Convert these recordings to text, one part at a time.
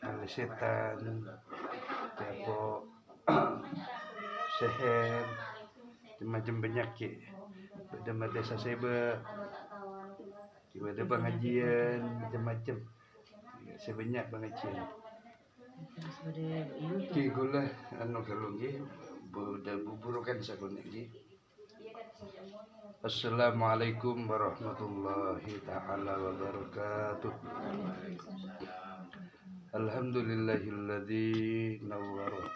oleh setan, tepok, seher, macam penyakit. Pada desa seba, ada pengajian macam-macam. Sebanyak pengajian. Gula kalau nggih buburukan sakon nggih. Assalamualaikum warahmatullahi taala wabarakatuh. Alhamdulillahilladzi nawwara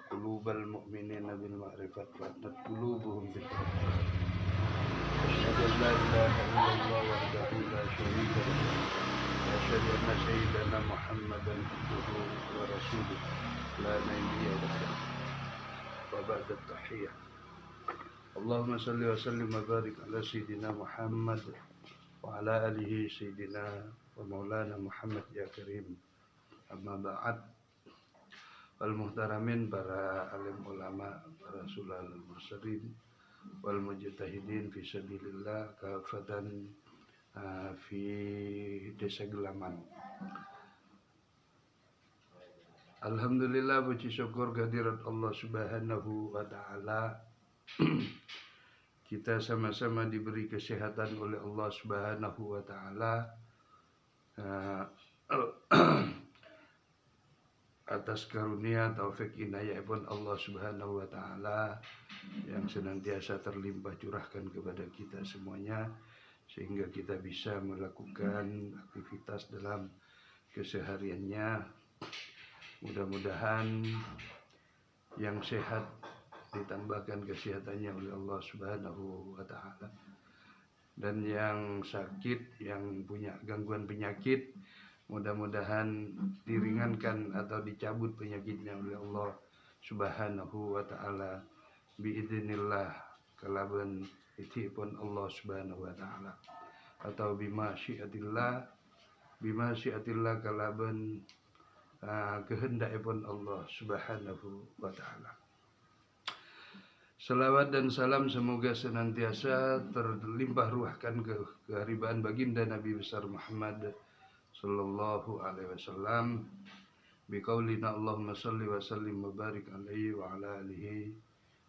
qulubal mu'minina bil ma'rifat wa qulubuhum bit taqwa. Asyhadu an la ilaha illallah wahdahu la syarika lahu wa asyhadu anna sayyidana Muhammadan abduhu wa rasuluh la nabiyya ba'dahu. Wa ba'da tahiyyah. Allahumma salli wa sallim wa barik ala sayyidina Muhammad wa ala alihi sayyidina wa maulana Muhammad ya karim. Amma ba'd. Wal muhtaramin para alim ulama, para sulal mursalin wal mujtahidin fi sabilillah kafatan fi desa Gelaman. Alhamdulillah, puji syukur kehadirat Allah Subhanahu wa taala. Kita sama-sama diberi kesehatan oleh Allah Subhanahu wa taala. Atas karunia taufik inayah pun Allah Subhanahu wa taala yang senantiasa terlimpah curahkan kepada kita semuanya, sehingga kita bisa melakukan aktivitas dalam kesehariannya. Mudah-mudahan yang sehat ditambahkan kesehatannya oleh Allah Subhanahu wa taala, dan yang sakit, yang punya gangguan penyakit, mudah-mudahan diringankan atau dicabut penyakitnya oleh Allah Subhanahu wa taala biidznillah, kalaban itipun Allah Subhanahu wa taala, atau bima syiatillah kalaban kehendakipun Allah Subhanahu wa taala. Salawat dan salam semoga senantiasa terlimpah ruahkan keharibaan baginda Nabi besar Muhammad sallallahu alaihi wasallam biqaulina Allahumma salli wa sallim wa barik alaihi wa ala alihi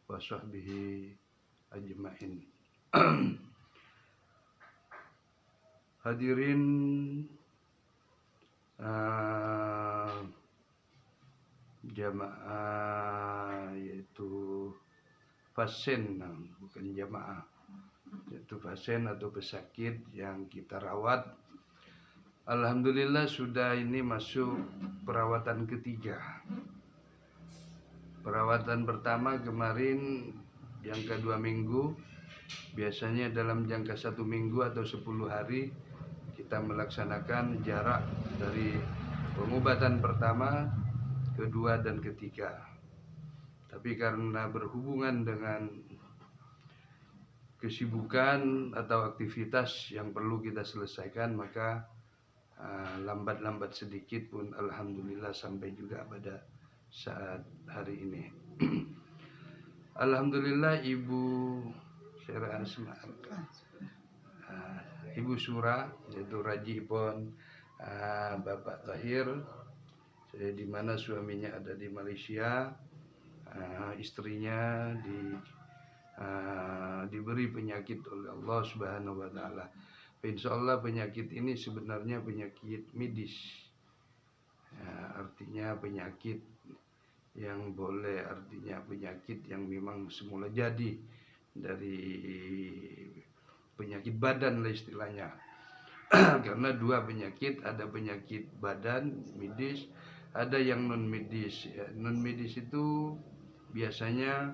wa sahbihi ajmain. Hadirin jamaah, yaitu pasien, bukan jamaah, yaitu pasien atau pesakit yang kita rawat. Alhamdulillah sudah ini masuk perawatan ketiga. Perawatan pertama kemarin jangka 2 minggu. Biasanya dalam jangka 1 minggu atau 10 hari kita melaksanakan jarak dari pengobatan pertama, kedua dan ketiga. Tapi karena berhubungan dengan kesibukan atau aktivitas yang perlu kita selesaikan, maka lambat-lambat sedikit pun alhamdulillah sampai juga pada saat hari ini. Alhamdulillah Ibu Syara Asma, Ibu Sura, yaitu Raji pun Bapak Tahir, di mana suaminya ada di Malaysia, istrinya diberi penyakit oleh Allah Subhanahu wa taala. Insyaallah penyakit ini sebenarnya penyakit medis. Artinya penyakit yang boleh, artinya penyakit yang memang semula jadi dari penyakit badan lah istilahnya. Karena 2 penyakit, ada penyakit badan medis, ada yang non medis. Non medis itu biasanya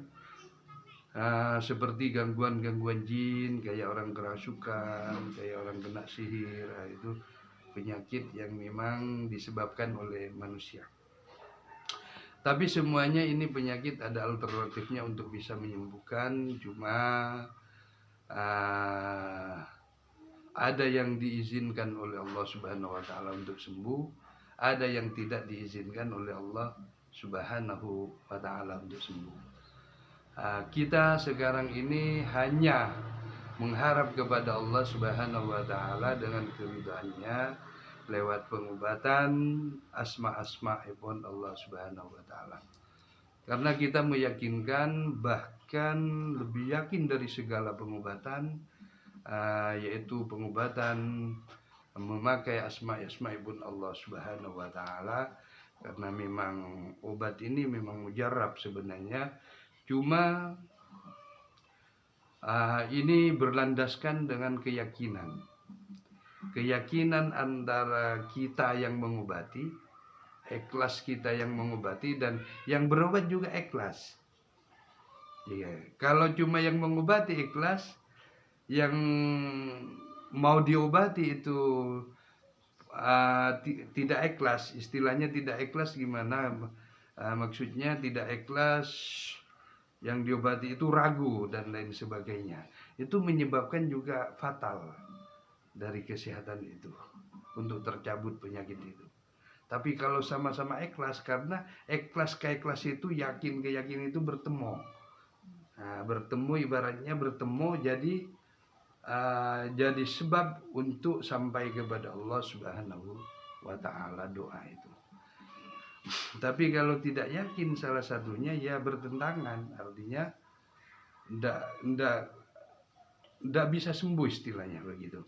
seperti gangguan-gangguan jin, kayak orang kerasukan, kayak orang kena sihir. Itu penyakit yang memang disebabkan oleh manusia. Tapi semuanya ini penyakit ada alternatifnya untuk bisa menyembuhkan. Cuma ada yang diizinkan oleh Allah Subhanahu wa taala untuk sembuh, ada yang tidak diizinkan oleh Allah Subhanahu wa taala untuk sembuh. Kita sekarang ini hanya mengharap kepada Allah Subhanahu wa taala dengan keridhaannya lewat pengobatan asma-asma'ipun Allah Subhanahu wa taala. Karena kita meyakinkan, bahkan lebih yakin dari segala pengobatan, yaitu pengobatan memakai asma-asma'ipun Allah Subhanahu wa taala. Karena memang obat ini memang mujarab sebenarnya, cuma ini berlandaskan dengan keyakinan antara kita yang mengobati, ikhlas kita yang mengobati, dan yang berobat juga ikhlas. Iya, kalau cuma yang mengobati ikhlas, yang mau diobati itu tidak ikhlas. Istilahnya tidak ikhlas gimana? Maksudnya tidak ikhlas, yang diobati itu ragu dan lain sebagainya. Itu menyebabkan juga fatal dari kesehatan itu, untuk tercabut penyakit itu. Tapi kalau sama-sama ikhlas, karena ikhlas keikhlas itu, yakin keyakinan itu bertemu. Bertemu, ibaratnya bertemu, jadi sebab untuk sampai kepada Allah Subhanahu wa taala doa itu. Tapi kalau tidak yakin salah satunya, ya bertentangan, artinya ndak bisa sembuh, istilahnya begitu.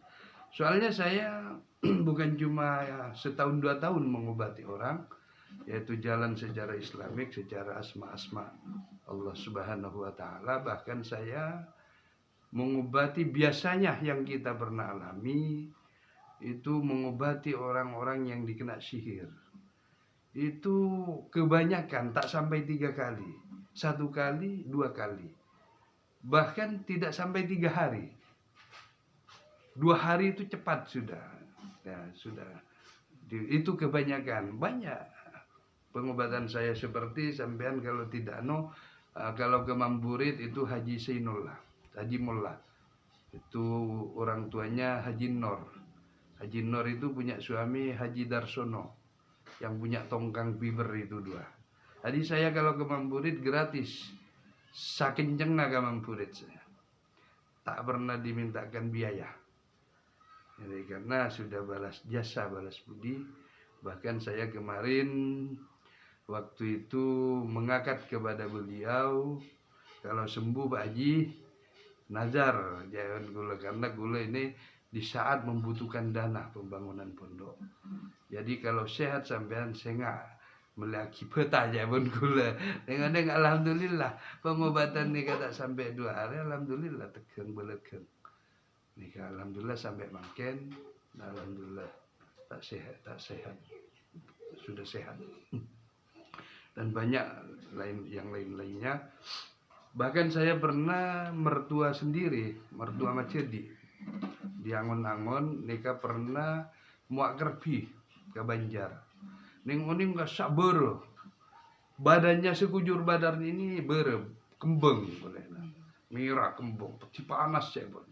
Soalnya saya bukan cuma setahun 2 tahun mengobati orang, yaitu jalan secara Islamik, secara asma-asma Allah Subhanahu wa taala. Bahkan saya mengobati, biasanya yang kita pernah alami itu mengobati orang-orang yang dikena sihir. Itu kebanyakan tak sampai 3 kali, 1 kali, 2 kali, bahkan tidak sampai 3 hari. 2 hari itu cepat sudah. Ya, sudah. Itu kebanyakan. Banyak pengobatan saya seperti sampean, kalau tidak kalau ke Mamburit itu Haji Sainullah, Haji Mullah. Itu orang tuanya Haji Nor. Haji Nor itu punya suami Haji Darsono, yang punya tongkang biber itu 2. Jadi saya kalau ke Mamburit gratis. Sakenceng ke Mamburit saya. Tak pernah dimintakan biaya. Jadi karena sudah balas jasa, balas budi. Bahkan saya kemarin waktu itu mengakad kepada beliau, kalau sembuh Pak Haji, nazar jangan gula, karena gula ini di saat membutuhkan dana pembangunan pondok. Jadi kalau sehat sampean sengak melaki peta aja pun gula. Dengan alhamdulillah pengobatan nih tak sampai 2 hari, alhamdulillah tegang belegeng. Nih alhamdulillah sampai makin, alhamdulillah tak sehat sudah sehat. Dan banyak lainnya. Bahkan saya pernah mertua sendiri, mertua Macedi di Angon-Angon, nikah pernah muak kerbi ke Banjar. Ning oning gak sabar. Badannya sekujur badan ini kembang boleh. Merah kembang, peti panas ya, Bun.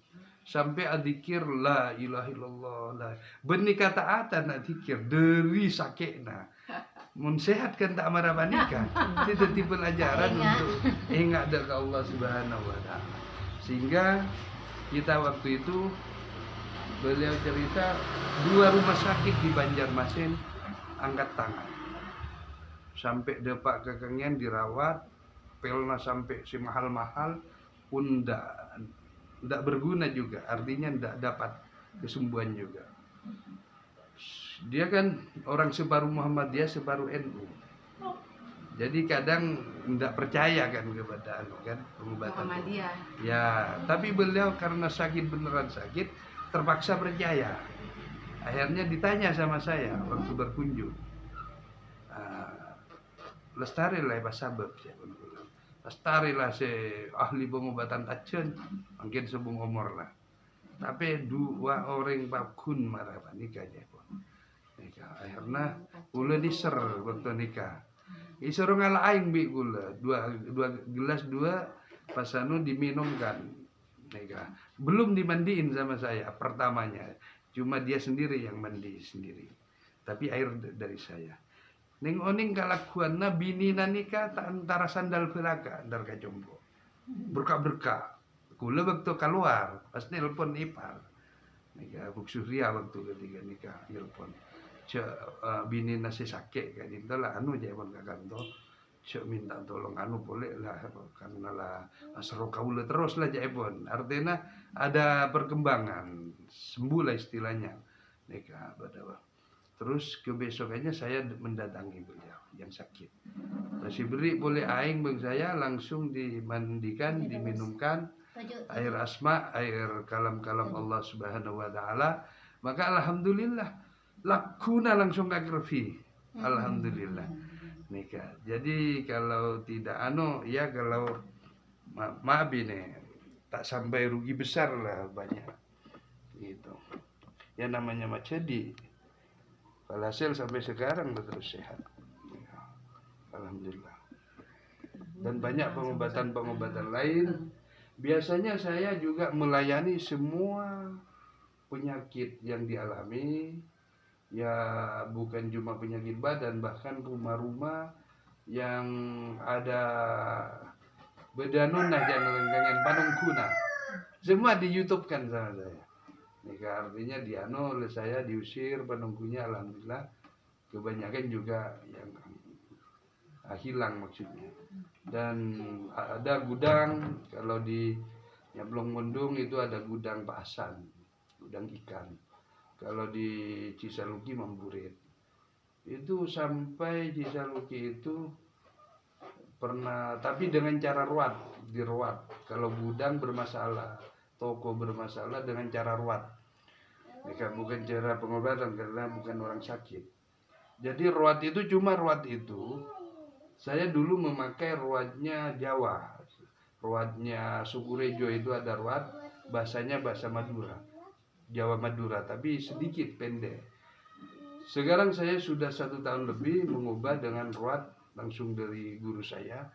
Sampai adzikir la ilaha illallah la. Benih kata ata nak zikir dari sakitna. Mun sehat kan tak marah nikah. Itu tipe pelajaran untuk ingat ke Allah Subhanahu wa taala. Sehingga kita waktu itu, beliau cerita 2 rumah sakit di Banjarmasin angkat tangan. Sampai depak kekengen dirawat, pelna sampai si mahal-mahal pun ndak berguna juga, artinya ndak dapat kesembuhan juga. Dia kan orang separuh Muhammadiyah, separuh NU. Jadi kadang ndak percaya kan kepada pengobatan Muhammadiyah. Ya, tapi beliau karena sakit, beneran sakit, terpaksa percaya. Akhirnya ditanya sama saya waktu berkunjung, lestarilah pas sabab saya bilang. Lestarilah si ahli pengobatan tacen, mungkin sebelum umur lah. Tapi 2 orang pakun marah nikah aja pun. Nikah akhirnya gula diser waktu nikah. Disuruh ngalah aing bi gula 2 gelas 2 pasanu diminumkan. Nikah belum dimandiin sama saya pertamanya, cuma dia sendiri yang mandi sendiri, tapi air dari saya. Ning oning kalakuanna binina nikah tak antara sandal belaka antar kacombo. Berkah-berkah. Kula waktu keluar pas nelpon ipar. Nikah Buk Surya waktu ketiga nikah nelpon. bini nasi sakit kayak gitu lah anu aja pun kakanto cek minta tolong anu boleh lah karena lah asro kaula terus lah aja pun artinya ada perkembangan sembuh lah istilahnya nikah badawa. Terus kebesokannya saya mendatangi beliau yang sakit. Masih beri boleh aing bang saya langsung dimandikan, diminumkan air asma, air kalam-kalam Allah Subhanahu wa taala. Maka alhamdulillah lakuna langsung agrafi. Alhamdulillah. Nikah. Jadi kalau tidak ya kalau maaf ini tak sampai rugi besar lah banyak. Gitu. Ya namanya macedi. Alhasil sampai sekarang terus sehat. Alhamdulillah. Dan banyak pengobatan-pengobatan lain. Biasanya saya juga melayani semua penyakit yang dialami. Ya bukan cuma penyakit badan, bahkan rumah-rumah yang ada bedanun nah jangan lenggangan panungkuna. Semua di YouTube kan sama saya. Nikah artinya oleh saya diusir penunggunya alhamdulillah kebanyakan juga yang hilang maksudnya. Dan ada gudang kalau di Nyablong Mendung itu ada gudang Pak Hasan, gudang ikan. Kalau di Cisaluki Mamburit itu sampai Cisaluki itu pernah tapi dengan cara diruat. Kalau gudang bermasalah, toko bermasalah dengan cara ruat. Bukan cara pengobatan karena bukan orang sakit. Jadi ruat itu cuma ruat itu. Saya dulu memakai ruatnya Jawa. Ruatnya suku Rejo itu ada ruat, bahasanya bahasa Madura. Jawa Madura, tapi sedikit pendek. Sekarang saya sudah 1 tahun lebih mengubah dengan ruat langsung dari guru saya,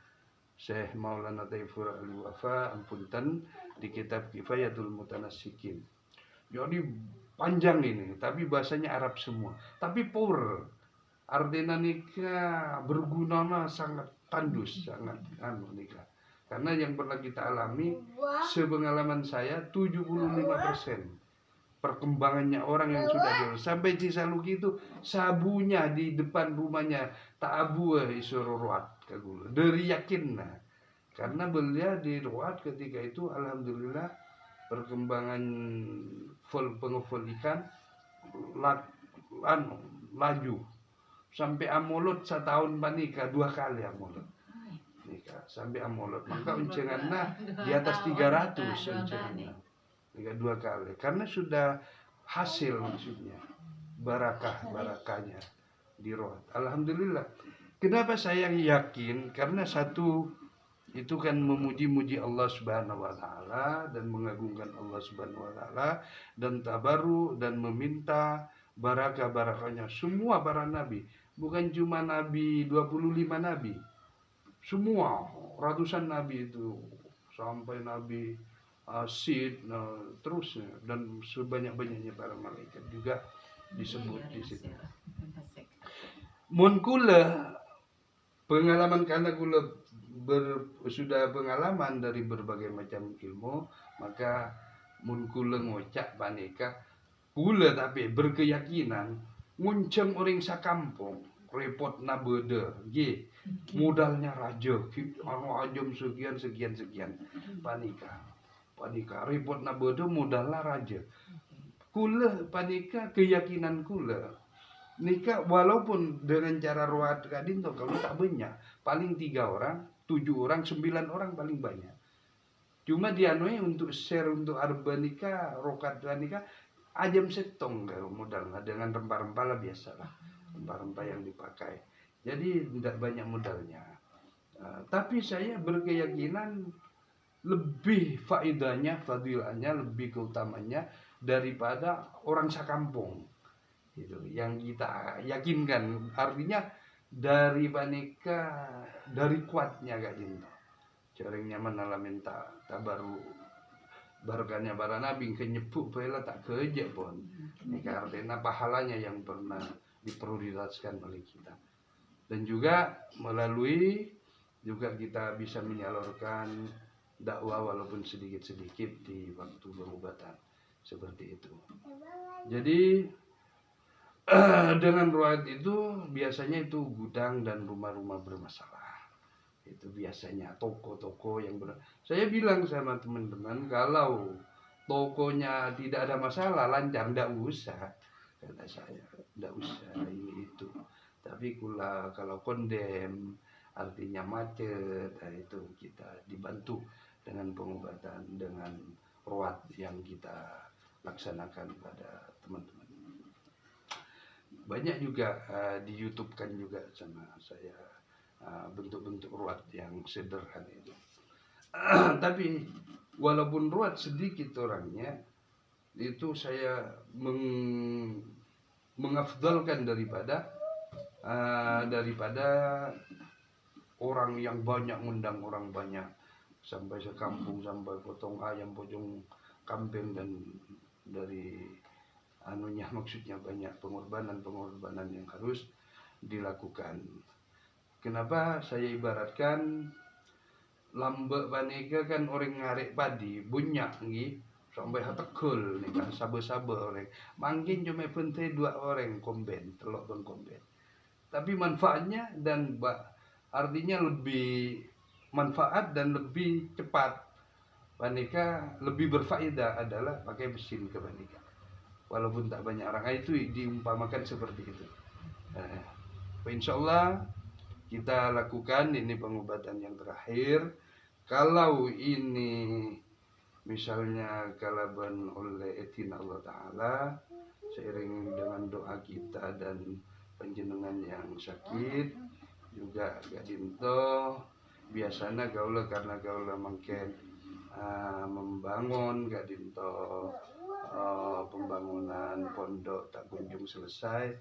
Syekh Maulana Taifur Al-Wafa Ampunten di kitab Kifayatul Mutanassikin. Jadi panjang ini, tapi bahasanya Arab semua. Tapi power, artinya nikah berguna sangat tandus, sangat nikah. Karena yang pernah kita alami, sepengalaman saya 75% perkembangannya orang yang sudah dewasa. Sampai Cisaluki itu sabunya di depan rumahnya tak abu isuruh ruat kagul. Dari yakin nah. Karena beliau di ruat ketika itu alhamdulillah perkembangan pengepul ikan laju sampai amolot setahun panika 2 kali amolot nikah sampai amolot maka uncengannya di atas 300 uncengannya nikah 2 kali karena sudah hasil maksudnya barakahnya di roh. Alhamdulillah. Kenapa saya yakin? Karena satu itu kan memuji-muji Allah Subhanahu wa taala dan mengagungkan Allah Subhanahu wa taala dan tabaru dan meminta barakah-barakahnya semua para nabi, bukan cuma nabi 25 nabi. Semua ratusan nabi itu sampai nabi Sid terus dan sebanyak-banyaknya para malaikat juga disebut di situ. Mun kula pengalaman karena kula sudah pengalaman dari berbagai macam ilmu, maka mun kula ngocak panika kula tapi berkeyakinan ngunceng orang sakampung repot na bede nggih modalnya raja ajam sekian panika repot na bede modalnya raja kula panika keyakinan kula nikah walaupun dengan cara ruat kadinto kalau tak banyak paling 3 orang 7 orang 9 orang paling banyak cuma dianui untuk share untuk arba nikah rokat nikah ajam setong modalnya dengan rempah-rempah lah biasalah rempah-rempah yang dipakai jadi tidak banyak modalnya tapi saya berkeyakinan lebih faedahnya fadilahnya lebih keutamanya daripada orang sakampung itu yang kita yakinkan artinya dari panika dari kuatnya gak dinto caranya menalamin tak baru barokahnya para nabi kenyepuk pela tak kerja pun ini karena pahalanya yang pernah diprioritaskan oleh kita dan juga melalui juga kita bisa menyalurkan dakwah walaupun sedikit-sedikit di waktu pengobatan seperti itu. Jadi Dengan ruwayat itu biasanya itu gudang dan rumah-rumah bermasalah. Itu biasanya toko-toko yang saya bilang sama teman-teman, kalau tokonya tidak ada masalah, lancar, ndak usah. Kata saya, ndak usah ini itu. Tapi kalau kondem, artinya macet, nah itu kita dibantu dengan pengobatan, dengan ruwat yang kita laksanakan pada teman-teman. Banyak juga di YouTube kan juga sama saya bentuk-bentuk ruwat yang sederhana itu. Tapi walaupun ruwat sedikit orangnya, itu saya mengafdalkan daripada orang yang banyak, ngundang orang banyak sampai sekampung, sampai potong ayam, potong kambing, dan dari maksudnya banyak pengorbanan yang harus dilakukan. Kenapa saya ibaratkan lambek paneka kan orang ngarek padi bunyak nggih sampai hatekul nih kan sabar-sabar orang mangkin cuma penting 2 orang komben telok bang komben, tapi manfaatnya dan artinya lebih manfaat dan lebih cepat paneka, lebih berfaedah adalah pakai mesin ke paneka. Walaupun tak banyak orang, itu diumpamakan seperti itu. Insya Allah kita lakukan ini pengobatan yang terakhir. Kalau ini misalnya kalaban oleh etin Allah Ta'ala, seiring dengan doa kita dan penjenengan yang sakit, juga gadinto biasanya gaula karena gaula mungkin membangun gadinto pembangunan pondok tak kunjung selesai,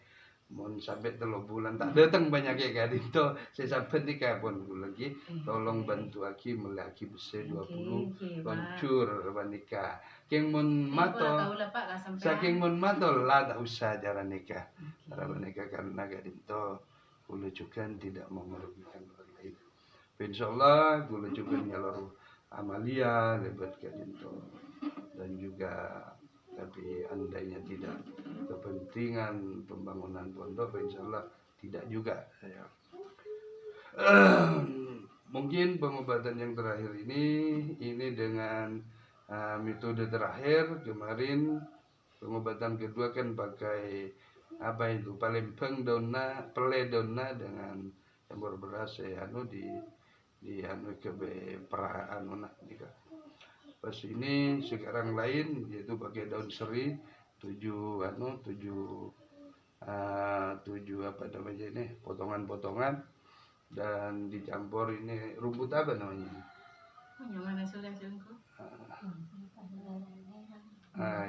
mohon sampai 3 bulan tak datang banyak ya gadinto, saya sampai di kapon lagi tolong bantu aki melaki besi 20 loncur nikah king mun mato saking mun mato lah tak usah jalan nikah karena gadinto kula juga tidak mau merugikan orang lain. Insyaallah kula juga nyalur amalia lebat gadinto, dan juga tapi andainya tidak kepentingan pembangunan pondok, insyaallah tidak juga saya. Mungkin pengobatan yang terakhir ini dengan metode terakhir. Kemarin pengobatan kedua kan pakai apa itu palempeng pele dona dengan campur beras di ke peraan nikah. Pas ini sekarang lain yaitu pakai daun seri 7 apa namanya ini potongan-potongan, dan dicampur ini rumput apa namanya?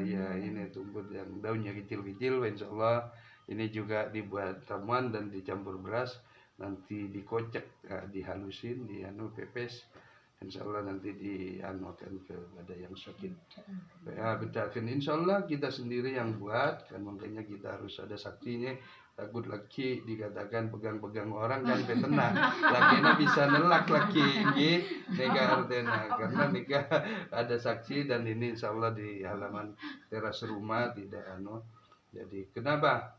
Ya ini rumput yang daunnya kecil-kecil. Insyaallah ini juga dibuat ramuan dan dicampur beras, nanti dikocek, dihalusin, pepes. Insyaallah nanti dianukan kepada yang sakit. Bedakan insyaallah kita sendiri yang buat, kan makanya kita harus ada saksinya. Takut laki dikatakan pegang-pegang orang kan tenang. Lakinya bisa nelak laki nikah artena, karena nikah ada saksi, dan ini insyaallah di halaman teras rumah tidak Jadi kenapa?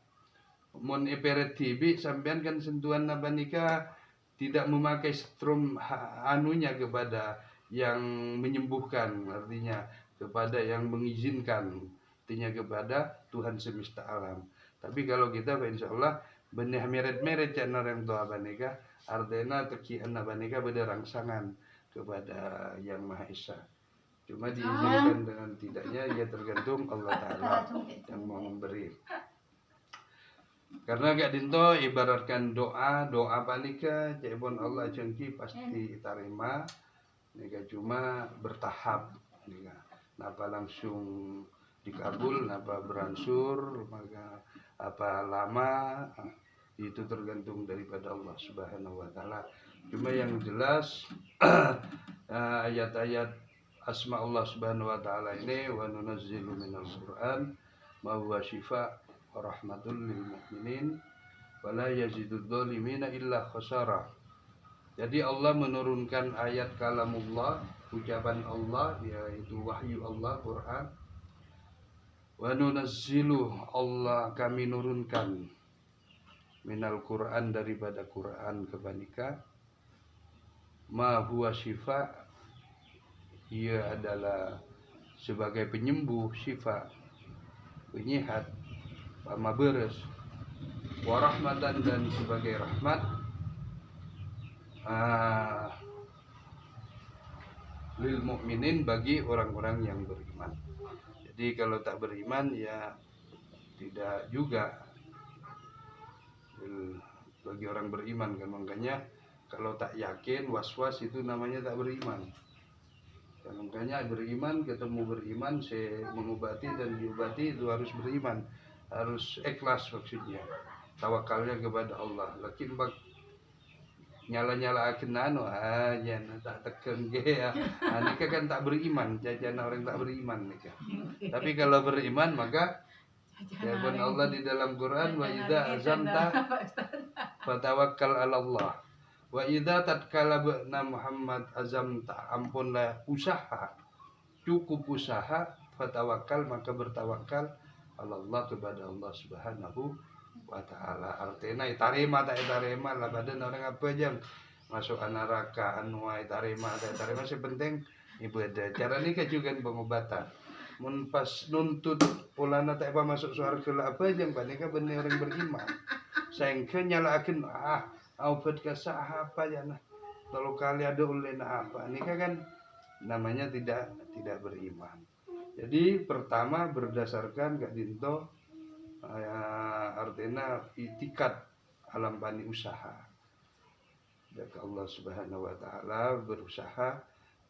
Mun eperet TV sampean kan sentuhan napa nikah tidak memakai strum kepada yang menyembuhkan, artinya kepada yang mengizinkan, artinya kepada Tuhan semesta alam. Tapi kalau kita insyaallah benih meret-meret channel yang tua banika, artinya tekian banika beda rangsangan kepada yang Maha Esa. Cuma diizinkan dengan tidaknya ya tergantung Allah Ta'ala yang mau memberi. Karena gak dinto ibaratkan doa panika jebon Allah jengki pasti terima. Nika cuma bertahap nika. Napa langsung dikabul, napa beransur, maka apa lama itu tergantung daripada Allah Subhanahu wa taala. Cuma yang jelas ayat-ayat asma Allah Subhanahu wa taala ini, wa nunazzilu minal Qur'an ma huwa syifa rahmatul lil mu'minin wala yazidud dhalimina illa khasara. Jadi Allah menurunkan ayat kalamullah, ucapan Allah, yaitu wahyu Allah, Quran, Wa nunazzilu, Allah kami nurunkan, minal Quran, daripada Quran kebanika, ma huwa syifa, ia adalah sebagai penyembuh, syifa penyihat, pama beres, wa rahmatan, dan sebagai rahmat, lil mukminin, bagi orang-orang yang beriman. Jadi kalau tak beriman ya tidak juga bagi orang beriman kan. Makanya kalau tak yakin, was-was, itu namanya tak beriman. Dan makanya beriman ketemu beriman, saya mengobati dan diobati, itu harus beriman, harus ikhlas maksudnya, tawakalnya kepada Allah. Lakin bak nyala-nyala akan aja tak tekan ge ya. Nikah kan tak beriman, jajan orang tak beriman nikah. Tapi kalau beriman maka firman Allah di dalam Quran, wa idza azamta fatawakkal 'ala Allah. Wa idza tatkala ba'na Muhammad azamta, ampunlah usaha, cukup usaha, fatawakkal, maka bertawakal, 'ala Allah, kepada Allah Subhanahu wa ta'ala. Artinya tarima tak tarima lah, badan orang apa aja masuk neraka anuai tarima tak tarima, sepenting ibadah. Cara ini juga pengobatan. Mun pas nuntut polana tak apa masuk surga lah apa aja panika bener orang beriman. Sehingga nyalakan obat kasah apa ya nah. Kalau kali ada ulin apa nikah kan namanya tidak beriman. Jadi pertama berdasarkan Kak Dinto, artinya itikat alam bani usaha. Jadi Allah Subhanahu wa ta'ala berusaha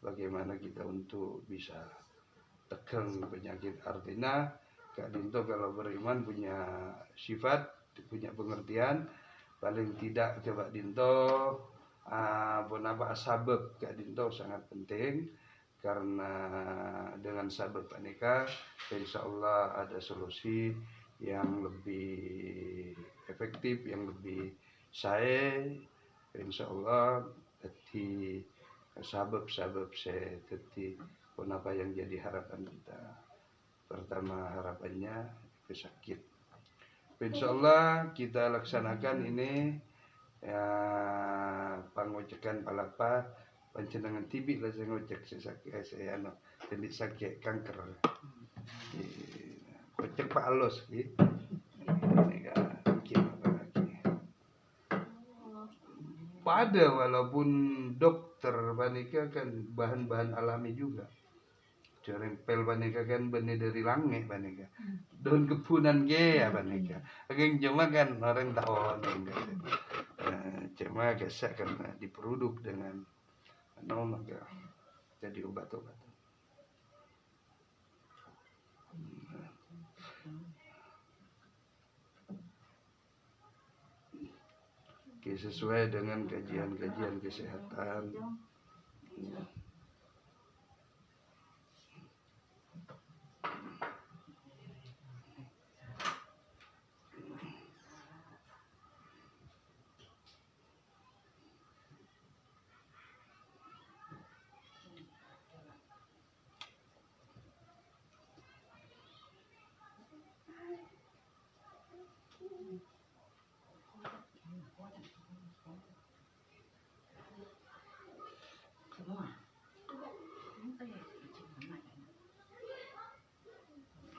bagaimana kita untuk bisa tekan penyakit. Artinya Kak Dinto kalau beriman punya sifat, punya pengertian, paling tidak ke Kak Dinto apa sabab Kak Dinto sangat penting, karena dengan sabab nikah insya Allah ada solusi yang lebih efektif, yang lebih saya insya Allah. Jadi sabab-sabab saya jadi apa yang jadi harapan kita. Pertama harapannya sakit, insya Allah kita laksanakan ini ya, pangocekan palapa pancenangan TB lah saya ngocek, saya jadi sakit kanker, kocek Pak Alos gitu. Pada walaupun dokter panika kan bahan-bahan alami juga. Cerempel panika kan benih dari langit panika. Daun kepunan ge ya panika. Ageng cuma kan orang tahu enggak. Cuma gesak karena diproduk dengan maka jadi obat-obat. Oke, sesuai dengan kajian-kajian kesehatan.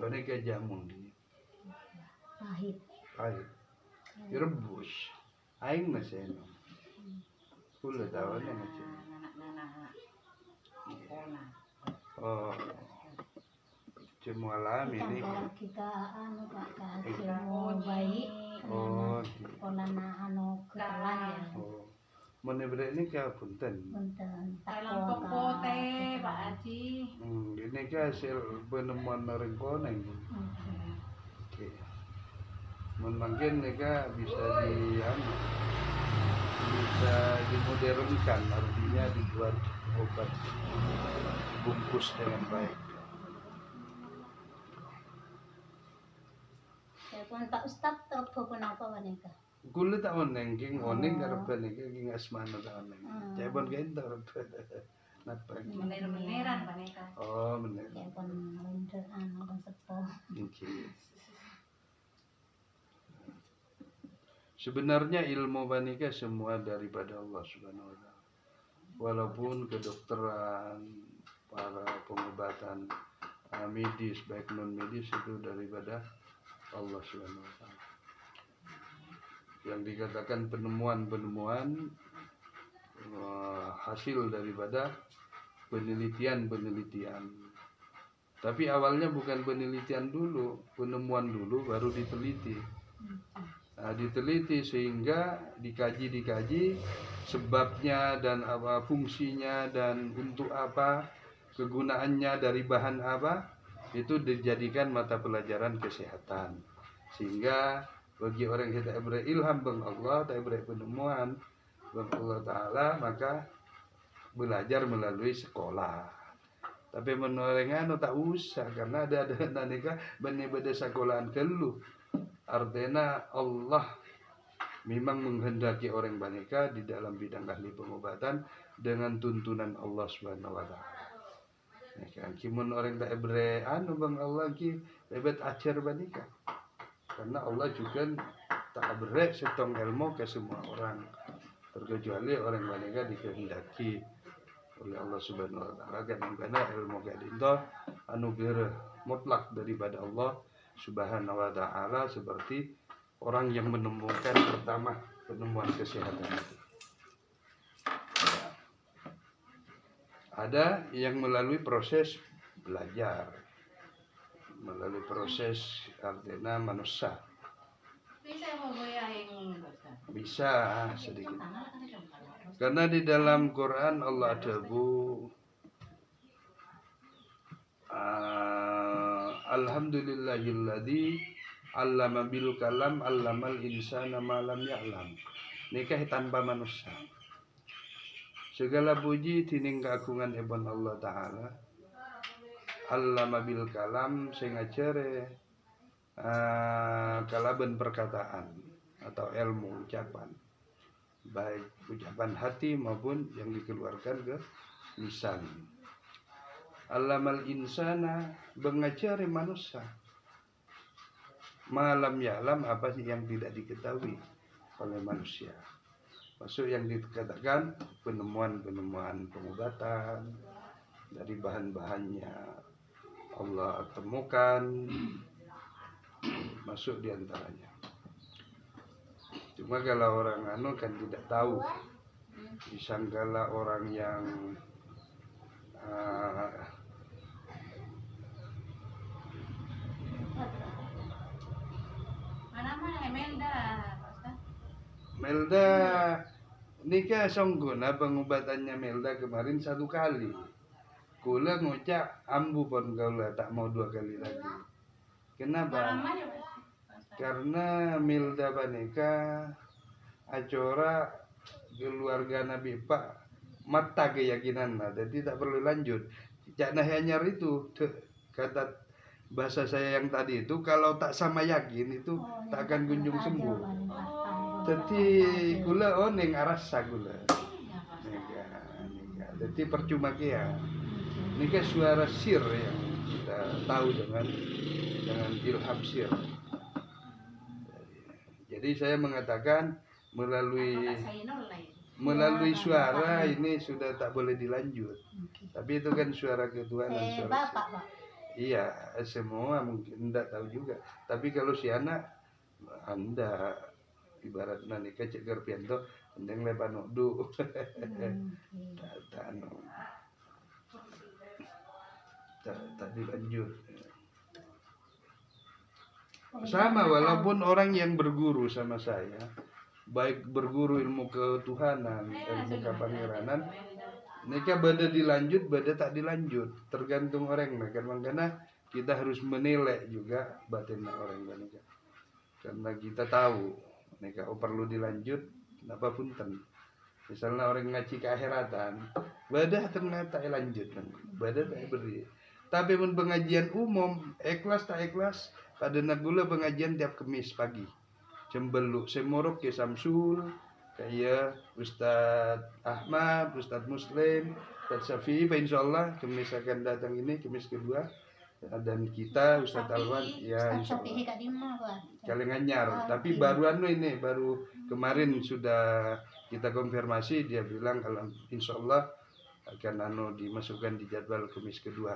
Ini kayak jamu nih. Pahit. Direbus. Aing masih enak. Kulo tahu nih macam. Oh. Cuma alami ini. Kalau kita cuma baik. Oh. Polana ketelan ya. Oh. Mana berat ini ke punten? Punten. Dalam popote Pak Haji. Ini ke hasil penemuan orang koneng. Oke. Mungkin mereka bisa bisa dimodernkan, artinya dibuat obat bungkus dengan baik. Ya pun Pak Ustad apa kenapa wanita? Kulo tak oneng, king oneng karena nikah king asmana tak oneng. Cebon kain tak Napa? Bener-beneran paneka. Oh, bener. Ya kon winter kon sepuh. Oke. Sebenarnya ilmu banika semua daripada Allah Subhanahu wa taala. Walaupun kedokteran, para pengobatan medis baik non medis itu daripada Allah Subhanahu wa taala. Yang dikatakan penemuan-penemuan hasil daripada penelitian-penelitian. Tapi awalnya bukan penelitian dulu, penemuan dulu baru diteliti. Nah, diteliti sehingga dikaji sebabnya dan apa fungsinya dan untuk apa kegunaannya dari bahan apa itu dijadikan mata pelajaran kesehatan. Sehingga bagi orang yang tak berilham bang Allah, tak penemuan bang Allah Ta'ala, maka belajar melalui sekolah. Tapi menolengano tak usah karena ada naneka benih-benih sekolahan kelu. Artinya Allah memang menghendaki orang baneka di dalam bidang ahli pengobatan dengan tuntunan Allah Subhanahu wa taala. Ya kan kimun orang tak bang Allah ki lebet ajar baneka. Karena Allah juga tak setong ilmu ke semua orang. Terkecuali orang baneka dikehendaki oleh Allah Subhanahu wa taala karena ilmu kadinto anugerah mutlak daripada Allah Subhanahu wa taala seperti orang yang menemukan pertama penemuan kesehatan itu. Ada yang melalui proses belajar, melalui proses artinya manusia. Bisa mau goyang Bisa sedikit. Karena di dalam Quran Allah ada Alhamdulillahilladzi 'allama bil kalam 'allamal insana ma lam ya'lam. Nikah tanpa manusia. Segala puji tining keagungan Ibn Allah Ta'ala. 'Allama bil kalam sing ngajare kalaban perkataan atau ilmu ucapan. Baik ucapan hati maupun yang dikeluarkan ke lisan. Allamal insana mengajari manusia malam ya'lam apa sih yang tidak diketahui oleh manusia. Maksud yang dikatakan penemuan-penemuan pengobatan dari bahan-bahannya Allah temukan masuk diantaranya. Cuma kalau orang kan tidak tahu, disangkala orang yang Melda nikah songguna pengobatannya Melda kemarin 1 kali. Kula ngucap ambu pun kaula tak mau 2 kali lagi. Kenapa? Karena Melda Baneka acara keluarga Nabi Pak mata keyakinan jadi tak perlu lanjut. Cak Nahyanyar itu kata bahasa saya yang tadi itu kalau tak sama yakin itu tak akan kunjung sembuh. Jadi gula ning arasa gula. Nika. Jadi percuma kia. Nika suara sir yang kita tahu dengan ilham sir. Jadi saya mengatakan melalui suara ini sudah tak boleh dilanjut. Tapi itu kan suara ketuhanan suara. Bapak, Pak. Iya, semua mungkin enggak tahu juga. Tapi kalau si anak Anda ibarat nikah cek gerpianto penting lepan nudu. Tak dilanjut. Sama walaupun orang yang berguru sama saya, baik berguru ilmu ketuhanan, ilmu kepangeranan, nikah beda dilanjut, beda tak dilanjut, tergantung orang. Karena kita harus menilai juga batin orang nikah. Karena kita tahu nikah perlu dilanjut, kenapa punten. Misalnya orang ngaji keakhiratan, beda ternyata lanjut, beda tak beri. Tapi pun pengajian umum, ikhlas tak ikhlas, pada nagula pengajian tiap Kamis pagi. Cembeluk semorok ke Samsul, kayak Ustadz Ahmad, Ustadz Muslim, Ustaz Syafi'i, insyaallah Kamis akan datang ini, Kamis kedua. Dan kita Ustaz Alwan, ya Ustaz insyaallah. Syafi'i Kak Dima buat. Kalenganyar, tapi baru baru kemarin sudah kita konfirmasi, dia bilang kalau insyaallah akan dimasukkan di jadwal Kamis kedua.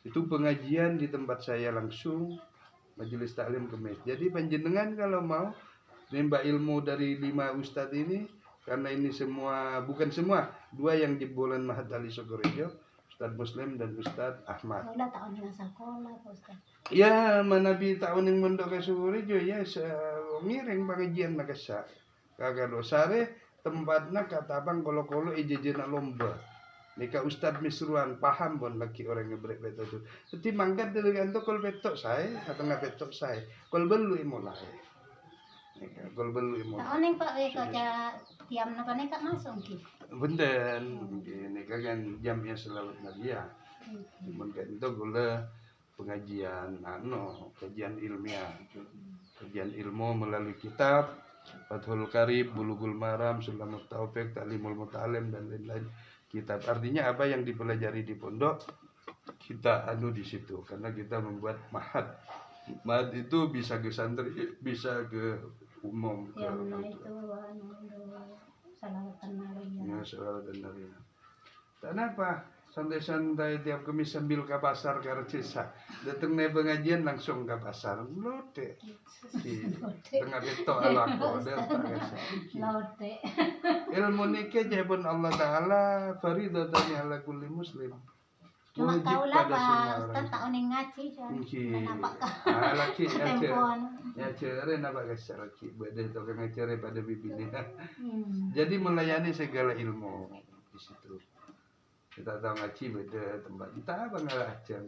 Itu pengajian di tempat saya langsung, majelis taklim Kamis. Jadi panjenengan kalau mau nembak ilmu dari 5 ustadz ini, karena ini semua, bukan semua, 2 yang jebolan Mahat Ali Sogorejo, Ustadz Muslim dan Ustadz Ahmad. Udah tahun dengan sekolah Pak Ustaz. Ya, manabi tahun yang mondok ke Sogorejo ya, miring pengajian nakasa. Kagak dosare tempatnya kata bang kolo-kolo ijejena lomba. Nika Ustadz Misruan paham pun lagi orang ngebrek betul tu. Jadi mangkat dari kantor kol betok saya, atau nggak betok saya, kol belu imulai. Nika kol belu imulai. Tahun yang Pak kerja tiam napa nih Kak masuk ki. Benten, nika kan jamnya selalu nadia. Cuman kan itu gula pengajian, kajian ilmiah, kajian ilmu melalui kitab, Fathul Qarib, Bulughul Maram, Sulamut Taufik, Ta'limul Muta'alim dan lain-lain. Kitab artinya apa yang dipelajari di pondok kita di situ, karena kita membuat mahat. Mahat itu bisa ke santri, bisa ke umum, ke Yang itu salawatan Maria. ya salawatan Nabi. Kenapa? Santai-santai tiap Kamis sambil ke pasar ke Recisa. Datang nih pengajian langsung ke pasar. Lote. Di tengah betok alako delta kasa. Lote. Ilmu nikah jabun Allah Ta'ala faridatan ala kulli muslim. Cuma Wajib kau lah pada Pak semua Ustaz orang. tahun yang ngaji kan. Nggih. Nampak kau. Laki Tempoan. ya cere nampak kasar laki. Beda tukang ngacere pada bibirnya. Hmm. Jadi melayani segala ilmu di situ. Kita tahu ngaji beda tempat kita apa nggak aja.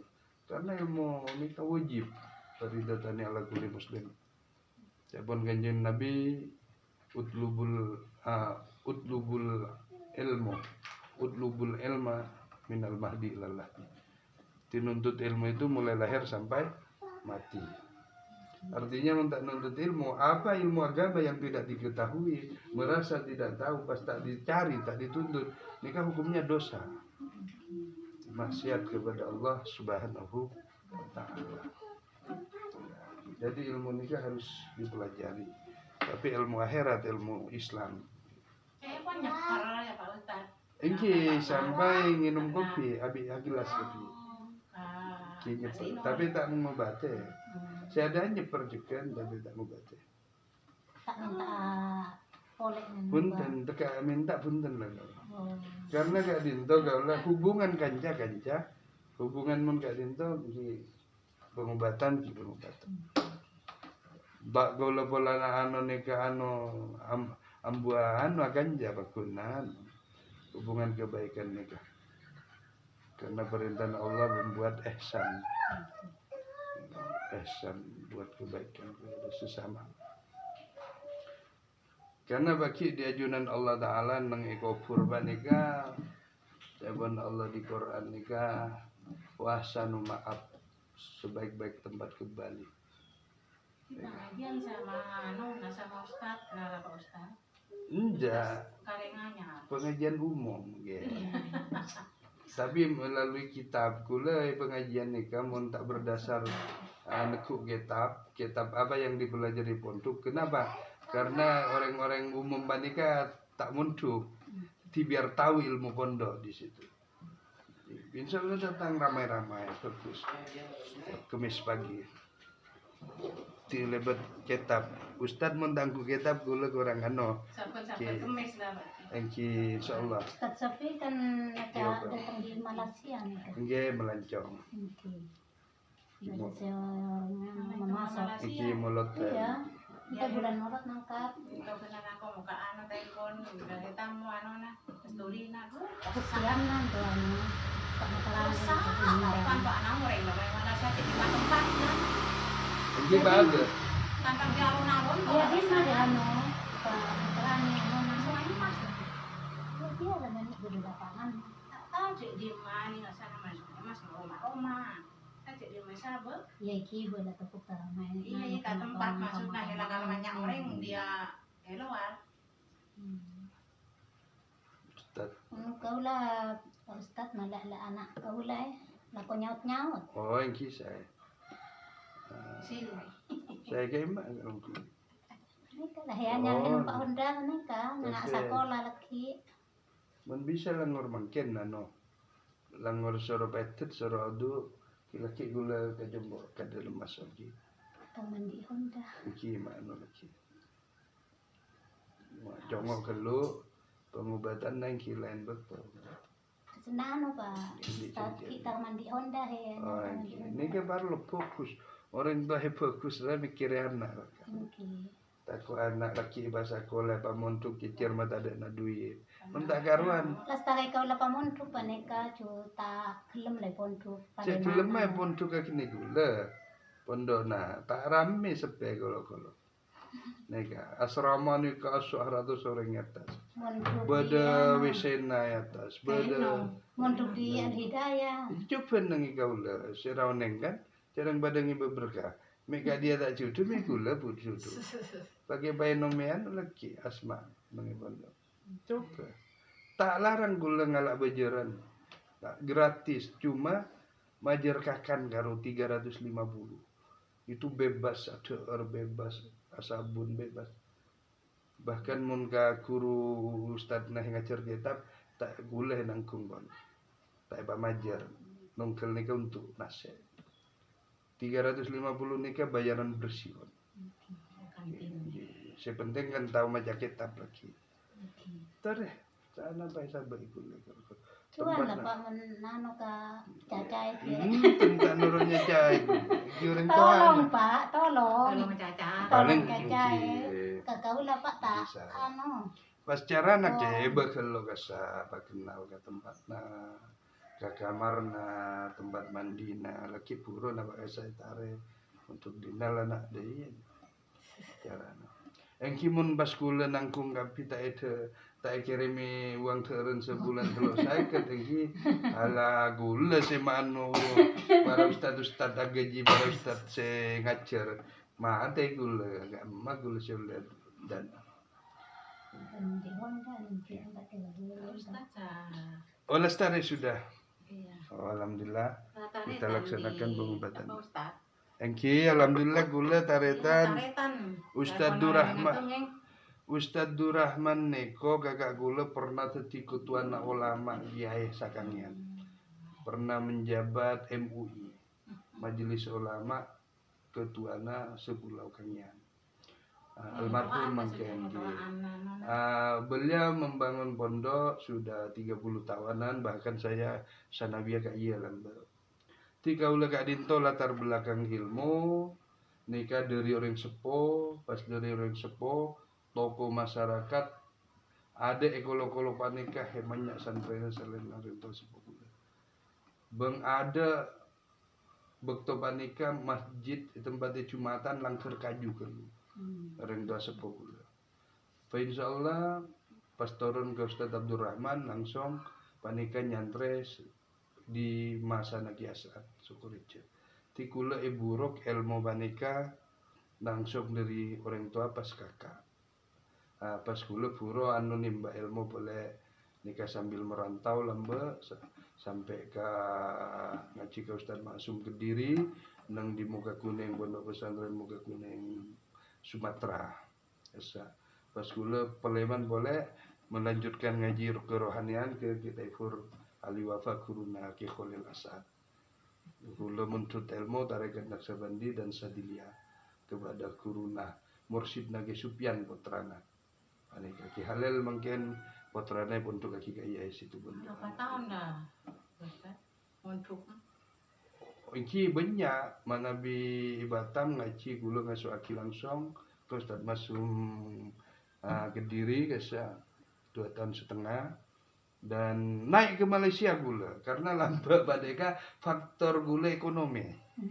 Karena ilmu ini wajib faridatan ala kulli muslim. Jabun kanjeng Nabi utlubul ilma minal mahdi ilal lahdi. Dinuntut ilmu itu mulai lahir sampai mati. Artinya untuk nuntut ilmu, apa ilmu agama yang tidak diketahui, merasa tidak tahu, pas tak dicari, tak dituntut, ini kan hukumnya dosa. Maksiat kepada Allah Subhanahu wa Ta'ala. Jadi ilmu nikah harus dipelajari. Tapi ilmu akhirat, ilmu Islam. Pun nyekar ya Pak Ustaz. Ini sampai minum kopi, habis gelas kopi. Ki nyeper. Tapi tak mau baca. Saya ada nyeper juga, tapi tak mau baca. Tak minta oleh Punten, teka minta punten lah. Oh. Karena Kak Dinto kaulah hubungan kanca, hubungan mun Kak Dinto ki pengobatan. Bak gaula pola neka ambuan ganja bakunan hubungan kebaikan nikah. Karena perintah Allah membuat ihsan buat kebaikan kepada sesama. Karena bagi di ajunan Allah Ta'ala nang iko purba nikah, jawaban Allah di Quran nikah, wahsanu maaf sebaik-baik tempat kembali. Kita ngajian sama sama Ustaz, kenal Pak Ustaz. Enggak, Karenanya. pengajian umum ya. Tapi melalui kitab kula pengajian nikah mun tak berdasar nekuk kitab apa yang dipelajari pondok. Kenapa? Karena orang-orang umum nikah tak munduk, biar tahu ilmu pondok di situ. Insya Allah datang ramai-ramai bagus. Kemis pagi. Di lebat kitab. Ustad mentangku kitab gula kurang Sampai kemis lah Pak. Engki insyaallah. Ustaz Syafi'i kan ada datang di Malaysia nih kan. Nggih melancong. Malaysia memasak. Iki mulut. Iya. Kita bulan Maret nangkap. Ikaw kena ako muka telepon, udah tamu na, story na. Kesian lah tuan. Tak masalah. Kan Pak Anang orang may wala siya di tempat na. Engki baga. Tantang di alon-alon. Iya bisa di ano. Peterani ano Masuk aja Mas. Dia ada banyak di lapangan. Tahu di mana nggak sana Mas rumah. Cek di mana sabet. Ya iki boleh tepuk ramai. Iya ke tempat maksudnya hilang kalau banyak orang dia keluar. Ustad. Kau lah Pak Ustad malah lah anak kau lah ko nyaut-nyaut. Oh, yang kisah. Sini. Saya kayak mak orang tu. Ini kan lah ya nyalin Pak Honda nih kan anak Oke. sekolah lagi. Man bisa langor mangken ano. Langor soro petet soro adu laki gula ke jembok ke dalam masuk lagi. Kau mandi Honda. Iki mak ano lagi. Jongok kelu pengobatan nang kilain betul. Senano Pak Ustad kita mandi Honda he. Oh, ini kan baru fokus. Orang tua fokus lah mikir anak. Takut anak laki bahasa sekolah pamontuk kicir mata ada nak duit. Mentak karuan. Lastare kau lah pamontu paneka juta gelem le pontu. Cek film mai pontuk kaki ni gula. Pondok na tak rame sepe kalau. Neka asrama ni ke 100 orang atas. Beda wisena atas. Beda. Montu di Al Hidayah. Coba nangi kaula serauneng kan. Jarang badangi berberkah. Meka dia tak cutu, mekula pun cutu. Pakai binomian lagi asma nangi pondok. Coba. Tak larang gula ngalak bajaran. Tak gratis, cuma majar kakan karo 350. Itu bebas, ada bebas, asabun bebas. Bahkan mun ka guru ustad nah ngajar kitab tak gula nangkung kon. Tak apa majar. Nongkel nika untuk nase. 350 nika bayaran bersih kon. Sepenting kan tahu maca kitab lagi. Terus sana bae sabar iku nika. Cuan lah Pak menano ka cacai dia. Tentang nurunnya cai. Orang Tolong tuan. Pak, tolong. Kalau mencaca. Tolong Paling cacai. cuci. Kakau lah Pak tak Bisa. anu. Pas cara nak ceba kalau kasa pak kenal ke tempatna, ke kamarna, tempat mandina, laki puro nak saya tarik untuk dinal anak dia. Cara na. Yang kimun pas kula nangkung kapi tak ada tak kirimi uang teren sebulan telur saya ketengki ala gula se mano para ustad gaji para ustad se ngajar mate gula agak mak gula se dan Mandi Honda nanti enggak tinggal. Ustaz. oleh stare sudah. Iya. Oh, alhamdulillah Taretan kita laksanakan di- pengobatan. apa, Ustaz? Engki alhamdulillah gula taretan Taretan. Ustaz Teleponan Durrahman. itu, Ngeng. Ustad Durrahman neko kakak gula pernah jadi ketua anak ulama Kiai Sakangian. Pernah menjabat MUI Majelis Ulama ketuana Sepulau Kangian. Almarhum Mangkengi. Beliau membangun pondok sudah 30 tahunan, bahkan saya sanabia kak iya lambe. Tika ula kak dinto latar belakang ilmu, nikah dari orang sepo, pas dari orang sepo, toko masyarakat, ada ekolo-kolo panikah yang banyak santri selain orang tua sepo. Bang ada bekto panika masjid tempatnya jumatan langker kaju kan. Orang tua sepo gula. Fa insyaallah pas turun ke Ustaz Abdurrahman langsung panika nyantres di masa Naki Asad syukurnya. Tikula ibu rok ilmu panika langsung dari orang tua pas kakak. Pas kula puro anu nimba ilmu boleh nikah sambil merantau lembe sampai ke ngaji ke Ustaz Maksum Kediri nang di Muka Kuning Pondok Pesantren Muka Kuning Sumatera. Esa. Pas kula Peleman boleh melanjutkan ngaji kerohanian ke Kitaifur Ali Wafa Kuruna Ki Khalil Asad. Kula menuntut ilmu tarekat Naksabandi dan Sadilia kepada Kuruna Mursyid Nage Supyan putrana. Ani kaki halal mungkin putrane untuk kaki kaya situ pun. Berapa tahun dah, Ustaz? Untuk Iki banyak mana bi Batam ngaji gula ngasuh aki langsung ke Ustaz Masum Kediri kesa 2 tahun setengah dan naik ke Malaysia gula karena lambat badeka faktor gula ekonomi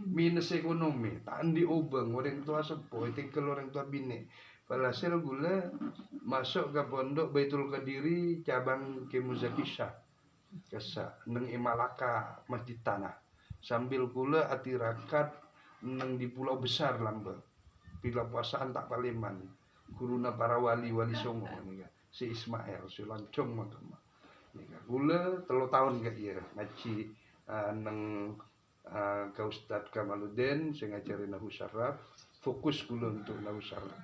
minus ekonomi tak andi ubeng orang tua sepo tinggal orang tua bini Walhasil gula masuk ke pondok Baitul Qadiri cabang Kemuzakisha kesa neng Imalaka Masjid Tanah sambil gula atirakat neng di pulau besar lamba bila puasaan tak paleman guruna para wali songo nih si Ismail si lancung makam Gula 3 tahun gak iya ngaji nang ke Ustadz Kamaluddin sing ngajari nahwu syaraf, fokus gula untuk nahwu syaraf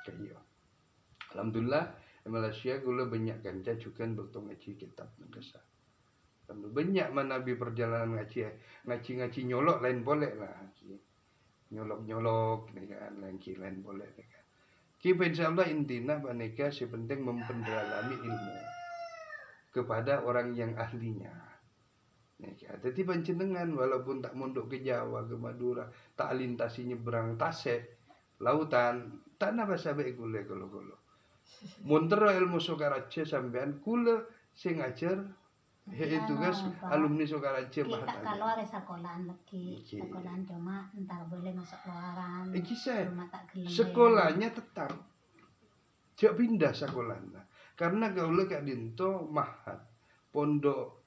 kayak iya. Alhamdulillah Malaysia gula banyak ganja juga bertemu ngaji kitab nangkasa. Banyak manabi perjalanan ngaji nyolok lain boleh lah. Nyolok nih kan lain boleh nih kan. Kita insyaallah intinya paneka si penting mempendalami ilmu kepada orang yang ahlinya. Jadi panjenengan walaupun tak mondok ke Jawa, ke Madura, tak lintasi nyebrang Tasik, lautan, tak napa sampai gule golo. Montero ilmu Sokaraja sampean gule sing ngajar itu guys alumni Sokaraja Kita Mahat keluar sekolahan lagi, sekolahan cuma entar boleh masuk luaran. Iki saya Cuma tak gelem. sekolahnya tetap tidak pindah sekolahnya karena gaule kak dinto Mahat pondok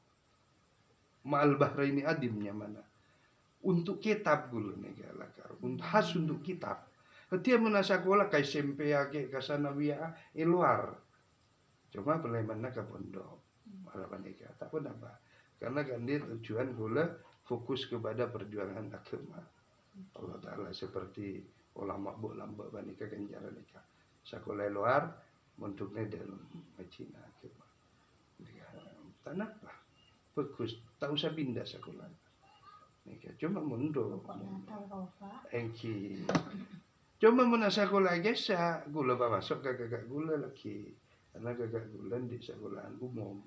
Ma'al Bahraini adimnya mana untuk kitab gulu nih galakar untuk khas untuk kitab ketika mana sekolah kayak SMP ke Kasanawiyah luar cuma mana ke pondok harapan nikah tak pun apa karena kan dia tujuan gula fokus kepada perjuangan agama Allah Ta'ala seperti ulama bu lamba banika kenjara nikah sekolah luar untuknya dalam Cina agama tak apa bagus tak usah pindah sekolah nikah cuma mundur engki cuma mana sekolah gesa gula masuk ke kakak gula lagi karena kakak gula di sekolahan umum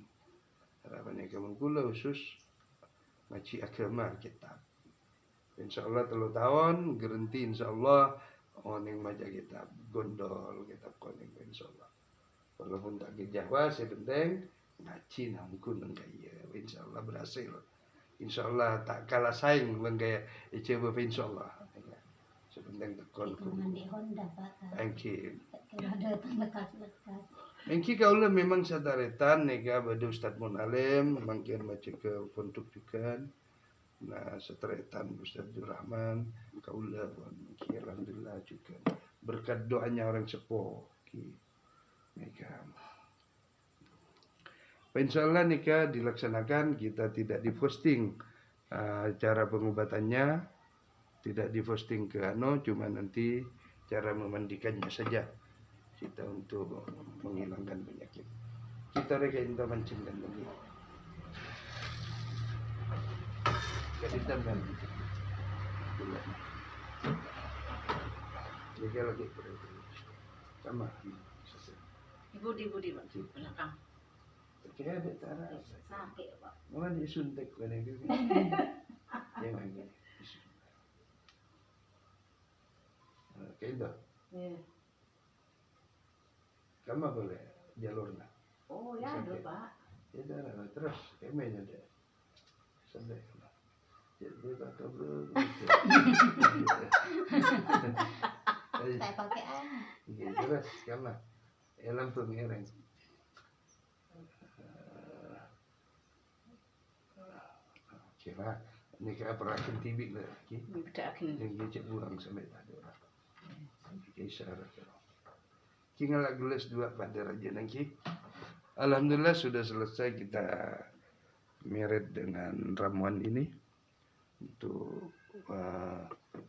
harapannya kamu gula khusus ngaji agama kitab insyaallah 3 tahun gerenti insyaallah oning maja kitab gondol kitab koning insyaallah walaupun tak ke Jawa sebenting ngaji nangkun kaya insyaallah berhasil insyaallah tak kalah saing lenggaya coba insyaallah sebenting tekon ku di Honda Pak. engki Ada lekas. engki kaula memang sadaretan nega bade Ustaz Munalim mangkin baca ke pondok juga nah sadaretan Ustaz Rahman kaula engki alhamdulillah juga berkat doanya orang sepuh ki nega insyaallah nikah dilaksanakan kita tidak diposting cara pengobatannya tidak diposting ke cuma nanti cara memandikannya saja kita untuk menghilangkan penyakit kita reka inta mancing dan lagi jadi tambah jadi lagi sama Budi belakang. Kaya ada cara Sakit Pak. mana disuntik mana gitu jangan gitu kayak itu Iya. kamu boleh jalurnya Oh ya ada Pak. ya dah terus emenya deh sampai jadi tak kabel Saya pakai terus kamu langsung ngereng kira ini kira perakin TV lah Tidak akan. yang dia cek buang sampai tadi orang isyarat tinggal gelas 2 pada raja nangki alhamdulillah sudah selesai kita meret dengan ramuan ini untuk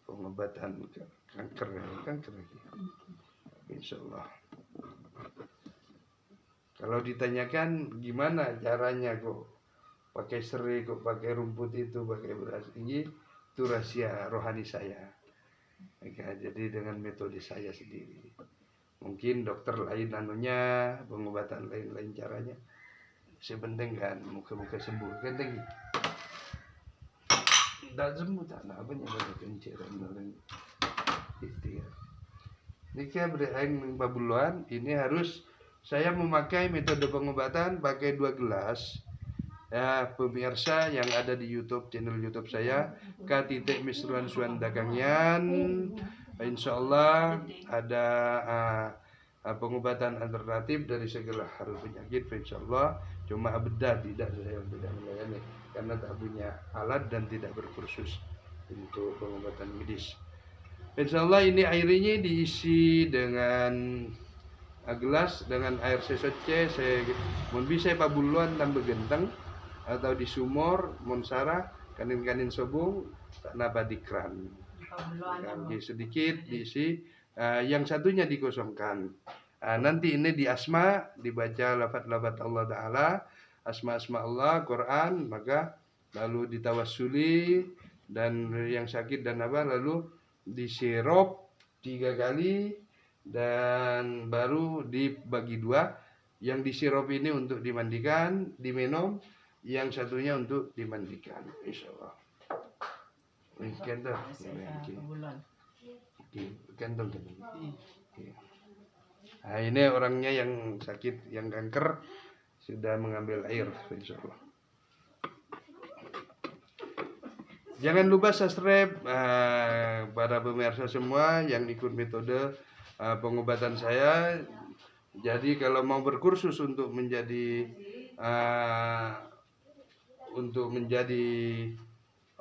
pengobatan kanker lagi insyaallah kalau ditanyakan gimana caranya kok pakai serai kok pakai rumput itu pakai beras ini itu rahasia rohani saya jadi dengan metode saya sendiri mungkin dokter lain anunya pengobatan lain caranya sepenting kan muka sembuh kan tinggi tidak sembuh tak apa nya banyak kenciran orang itu ya nikah beraing babuluan ini harus saya memakai metode pengobatan pakai 2 gelas. Ya, pemirsa yang ada di channel YouTube saya, K.Misruan Suan Dagangyan, insyaallah ada pengobatan alternatif dari segala harus penyakit, insyaallah. Cuma bedah tidak saya tidak melayani karena tak punya alat dan tidak berkursus untuk pengobatan medis. Insyaallah ini airnya diisi dengan gelas dengan air sesoce saya mun bisa pabuluan tambah genteng atau di sumur mun sarah kanin sobung tak napa di keran. Di sedikit diisi, yang satunya dikosongkan. Nanti ini di asma dibaca lafaz-lafaz Allah Ta'ala, asma-asma Allah, Quran, maka lalu ditawassuli dan yang sakit dan apa lalu disirop 3 kali dan baru dibagi 2. Yang disirop ini untuk dimandikan, diminum, yang satunya untuk dimandikan, insyaallah. Kentong. Kentong. Nah, ini orangnya yang sakit, yang kanker sudah mengambil air, insyaallah. Jangan lupa subscribe para pemirsa semua yang ikut metode pengobatan saya. Jadi kalau mau berkursus untuk menjadi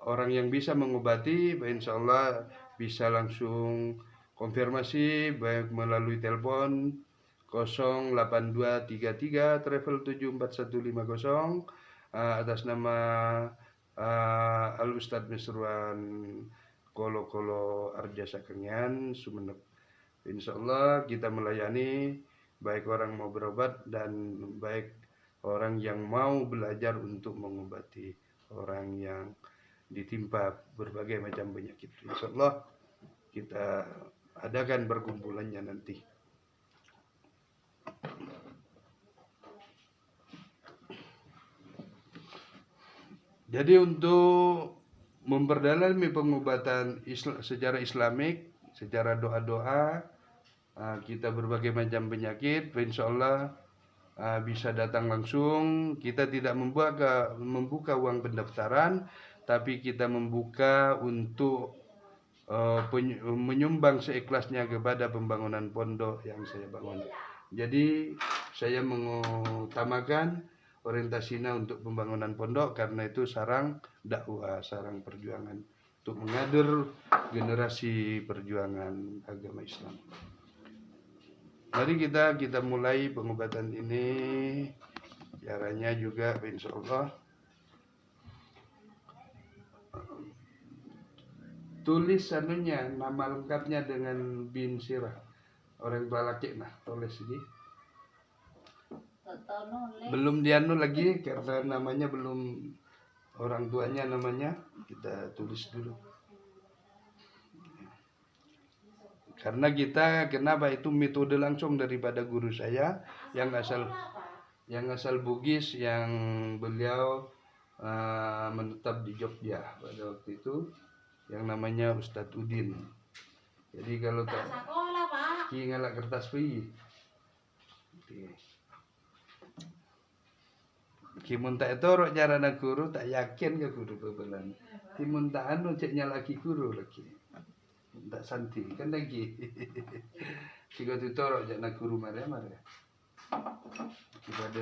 orang yang bisa mengobati, insya Allah bisa langsung konfirmasi baik melalui telepon 08233 travel 74150 atas nama Al Ustadz Misruan Kolo Arja Sakenyan Sumeneb. Insya Allah kita melayani baik orang mau berobat dan baik orang yang mau belajar untuk mengobati orang yang ditimpa berbagai macam penyakit. Insya Allah kita adakan perkumpulannya nanti. Jadi untuk memperdalami pengobatan secara Islamik, secara doa-doa, kita berbagai macam penyakit, insya Allah bisa datang langsung. Kita tidak membuka uang pendaftaran, tapi kita membuka untuk menyumbang seikhlasnya kepada pembangunan pondok yang saya bangun. Jadi saya mengutamakan orientasinya untuk pembangunan pondok karena itu sarang dakwah, sarang perjuangan untuk mengatur generasi perjuangan agama Islam. Mari kita mulai pengobatan ini. Caranya juga insya Allah tulis nama lengkapnya dengan bin sirah orang tua laki tulis ini. Belum dianu lagi karena namanya belum orang tuanya namanya kita tulis dulu. Karena kenapa itu metode langsung daripada guru saya yang asal Bugis yang beliau menetap di Jogja pada waktu itu yang namanya Ustadz Udin. Jadi kalau tak ngalak kertas pi. Kimun tak etorok jarana guru tak yakin ke guru bebelan. Kimun tak anu ceknya lagi guru lagi. Tak santi kan lagi. Jika tutorok jarana guru mare. Kepada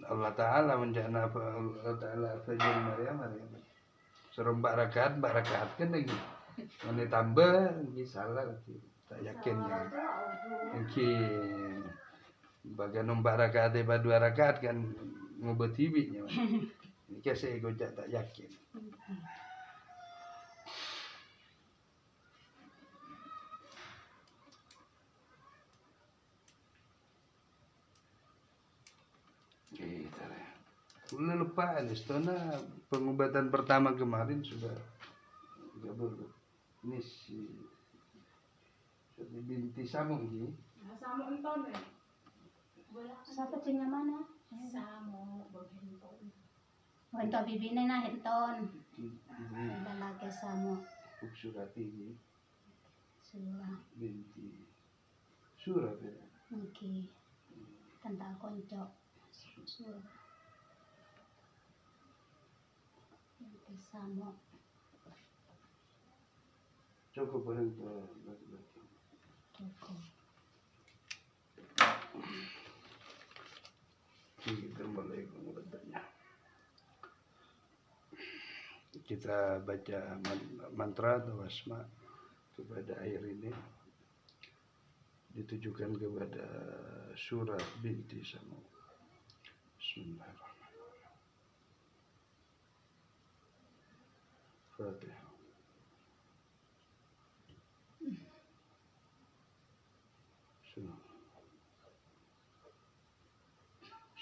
Allah Ta'ala menjana Allah Ta'ala fajr mare. Serombak rakaat kan lagi. Mana tambah lagi salah lagi. Tak yakin ya. Mungkin bagian nombak rakaat dua 2 rakaat kan ngobati binya. Ini saya gojak tak yakin. Udah lupa Alistona pengobatan pertama kemarin sudah enggak boleh. Ini si binti Samung ini. Samung enton ya. Siapa cingnya mana? Samung berhenton. Untuk bibine na henton. Ada lagi samo. Surati ini. Surah. Binti Surah ya. Oke. Tentang konco. Surah. Binti samo. Cukup berhenton lagi-lagi. Cukup. Kita mulai pengobatannya. Kita baca mantra atau asma kepada air ini. ditujukan kepada Surah binti Samu. Bismillahirrahmanirrahim. Fatihah.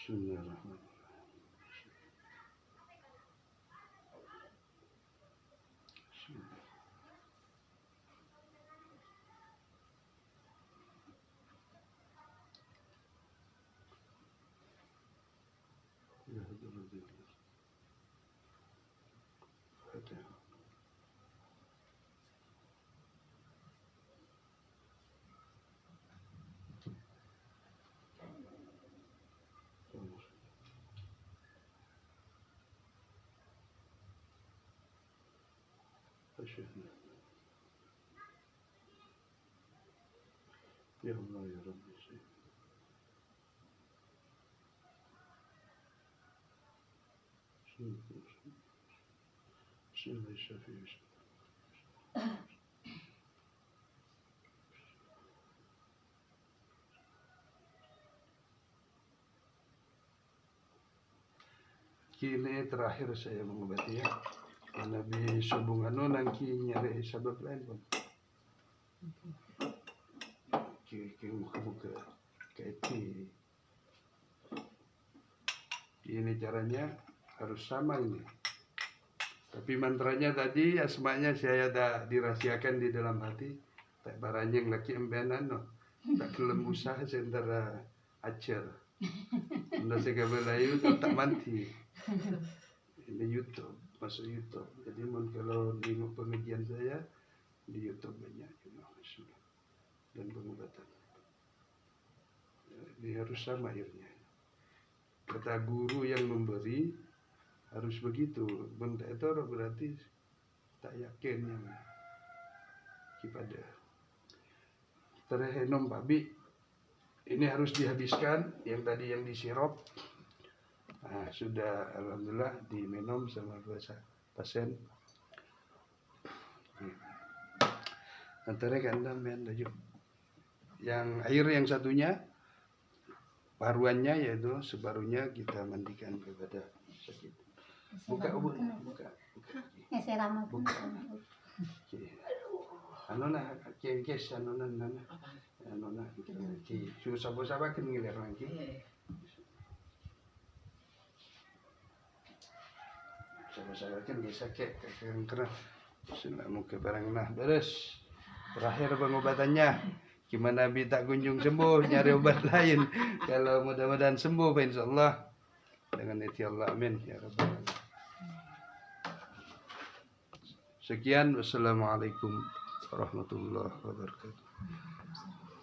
Bismillahirrahmanirrahim. Fatihah. Ya Allah ya Rabbi. Bismillahirrahmanirrahim. Kini terakhir saya mengobati ya. Nabi subung anu nangki nyari sabab lain pun. Buka kaiti. Ini caranya harus sama ini. Tapi mantranya tadi asmanya saya dah dirahasiakan di dalam hati. Tak barang laki embenan no. Tak kelem usaha sentara acer. Anda segala layu tak manti. Ini YouTube, masuk YouTube. Jadi kalau tengok pengajian saya di YouTube banyak dan pengobatan. Ini harus sama akhirnya. Kata guru yang memberi harus begitu. Benda itu berarti tak yakin yang kepada terhenom babi. Ini harus dihabiskan. Yang tadi yang disirop. Nah, sudah alhamdulillah diminum sama pasien. Antara kandang men yang air yang satunya paruannya yaitu sebarunya kita mandikan kepada sakit. Buka. Buka. Anu nah kes anu nah ki susah-susah kan ngiler lagi. Saya kan bisa kek karena sudah muka barang nah beres. Terakhir pengobatannya, gimana Nabi tak kunjung sembuh, nyari obat lain. Kalau mudah-mudahan sembuh, insyaallah dengan izin Allah, amin ya rabbal alamin. Sekian, wassalamualaikum warahmatullahi wabarakatuh.